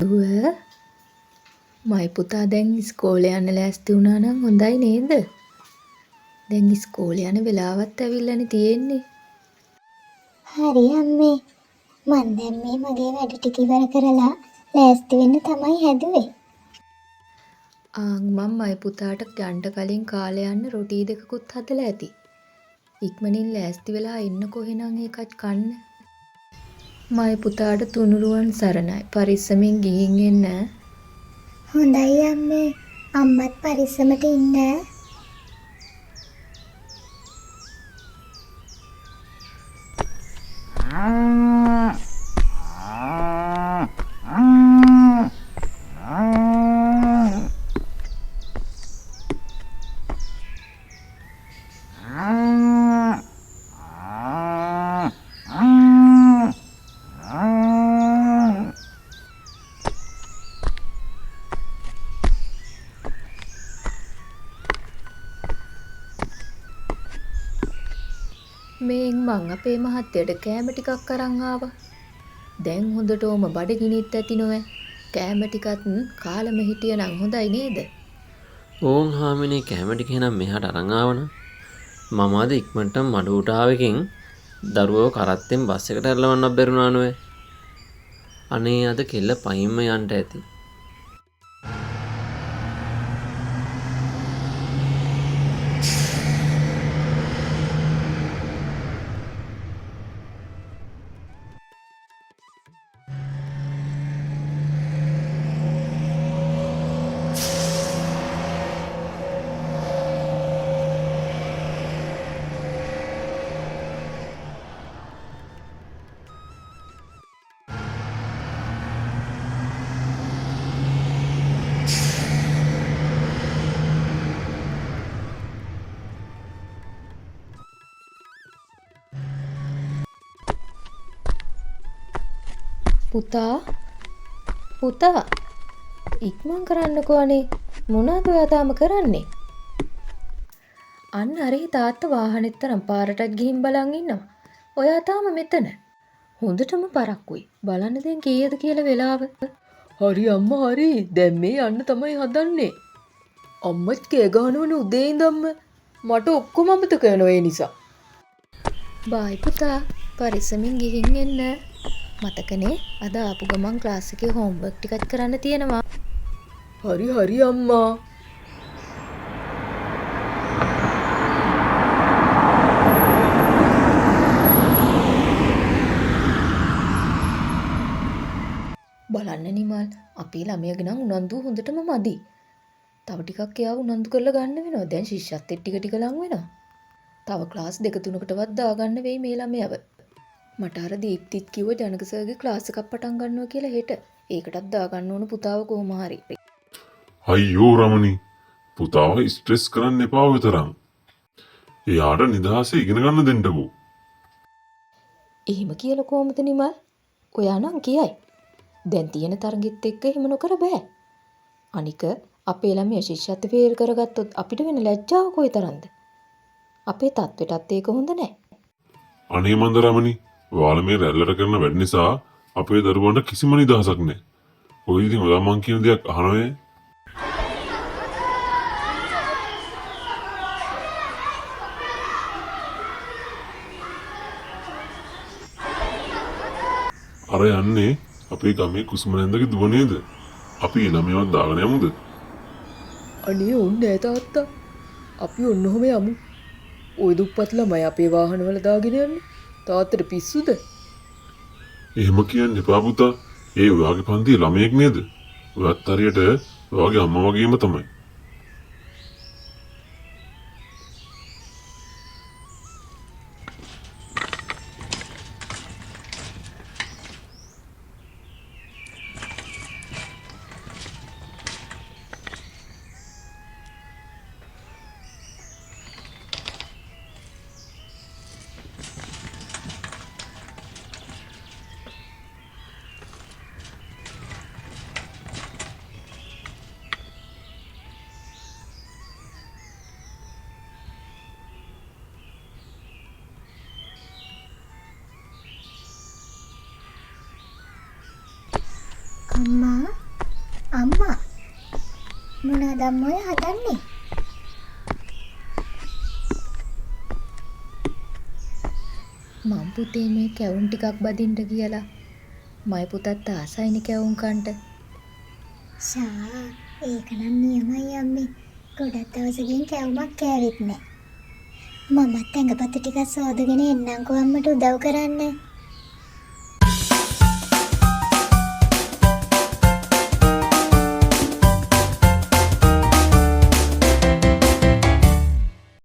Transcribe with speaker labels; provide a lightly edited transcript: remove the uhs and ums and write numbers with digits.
Speaker 1: දුව මයි පුතා දැන් ඉස්කෝලේ යන්න ලෑස්ති වුණා නම් හොඳයි නේද? දැන් ඉස්කෝලේ යන වෙලාවත් ඇවිල්ලානේ තියෙන්නේ.
Speaker 2: හරි අම්මේ. මං දැන් මේ මගේ වැඩ ටික ඉවර කරලා ලෑස්ති වෙන්න තමයි හැදුවේ.
Speaker 1: මම මයි පුතාට යන්න කලින් කාලේ යන්න රොටි දෙකකුත් හදලා ඇති. ඉක්මනින් ලෑස්ති වෙලා එන්නකෝ එහෙනම් ඒකත් කන්න. මයි පුතාට තුනුරුවන් සරණයි. පරිස්සමින් ගිහින් එන්න.
Speaker 2: හොඳයි අම්මේ. අම්මත් පරිස්සමට ඉන්න.
Speaker 1: මේන් මං අපේ මහත්තයට කෑම ටිකක් අරන් ආවා. දැන් හොඳටම බඩගිනිත් ඇති නොවැ. කෑම ටිකත් කාලම හිටියනම් හොඳයි නේද?
Speaker 3: ඕන් හාමිනේ කෑම ටික එහෙනම් මෙහාට අරන් ආවන. මම අද ඉක්මනට මඩුවට ආවකින් දරුවව කරත්තෙන් බස් එකට ඇරලවන්නත් බැරුණා නෝවේ. අනේ අද කෙල්ල පයින්ම යන්න ඇති.
Speaker 1: පුතා ඉක්මන් කරන්නකෝ අනේ. මොනවද ඔයා තාම කරන්නේ? අන්න අරේ තාත්තා වාහනෙත් තරම් පාරටත් ගිහින් බලන් ඉන්නවා. ඔයා තාම මෙතන. හොඳටම පරක්කුයි. බලන්න දැන් කීයද කියලා වෙලාව. හරි අම්මා හරි. දැන් මේ යන්න තමයි හදන්නේ. අම්මත් කෑ ගහනවනේ උදේ ඉඳන්ම. මට ඔක්කොම අමතක වෙනවා ඒ නිසා. බයි පුතා. පරිස්සමින් ගිහින් එන්න. මතකනේ අද ආපු ගමන් ක්ලාස් එකේ හෝම්වර්ක් ටිකක් කරන්න තියෙනවා. හරි අම්මා. බලන්න නිමල් අපේ ළමයාගේ නම් උනන්දු හොඳටම මදි. තව ටිකක් එයාව උනන්දු කරලා ගන්න වෙනවා. දැන් ශිෂ්‍යත්වෙත් ටික ලඟ වෙනවා. තව ක්ලාස් 2-3කටවත් දාගන්න වෙයි මේ ළමයාව. මට අර දීප්තිත් කිව්ව ජනක සර්ගේ ක්ලාස් එකක් පටන් ගන්නවා කියලා හෙට. ඒකටත් දාගන්න ඕන පුතාව කොහොම හරි.
Speaker 4: අයියෝ රමණි පුතාව ස්ට්‍රෙස් කරන්න එපා ඔය තරම්. එයාට නිදහසේ ඉගෙන ගන්න දෙන්නකෝ.
Speaker 1: එහෙම කියලා කොහොමද නිමල්? ඔයා නම් කියයි. දැන් තියෙන තරගෙත් එක්ක එහෙම නොකර බෑ. අනික අපේ ළමයා ශිෂ්‍යත්ව ෆේල් කරගත්තොත් අපිට වෙන ලැජ්ජාව කොයිතරම්ද? අපේ තත්වෙටත් ඒක හොඳ නෑ.
Speaker 4: අනේ මන්ද රමණි ඔයාලා මේ රැල්ලට කරන වැඩ නිසා අපේ දරුවන්ට කිසිම නිදහසක් නැහැ. ඔය ඉතින් ඔයා මං කියන දේක් අහනවනේ. අර යන්නේ අපේ ගමේ කුසුමනන්දගේ දුව නේද? අපි ළමයවත් දාගෙන යමුද?
Speaker 1: අනේ ඕනේ නෑ තාත්තා. අපි ඔන්නෝම යමු. ওই දුප්පත් ළමයි අපේ වාහනවල දාගෙන යන්නේ. තාත්තට පිස්සුද?
Speaker 4: එහෙම කියන්න එපා පුතා. ඒ ඔයාගේ පන්තියේ ළමයෙක් නේද? ඔයත් හරියට ඔයාගේ අම්මා වගේම තමයි.
Speaker 2: මොනවද අම්මෝ ඔය හදන්නේ?
Speaker 1: මං පුතේ මේ කැවුම් ටිකක් බදින්න කියලා. මයි පුතත් ආසයිනේ කැවුම් කන්ට.
Speaker 2: ෂා ඒක නම් නියමයි අම්මේ. ගොඩක් දවසකින් කැවුමක් කෑවෙත් නෑ. මමත් ඇඟපත ටිකක් සෝදගෙන එන්නම්කෝ අම්මට උදව් කරන්න.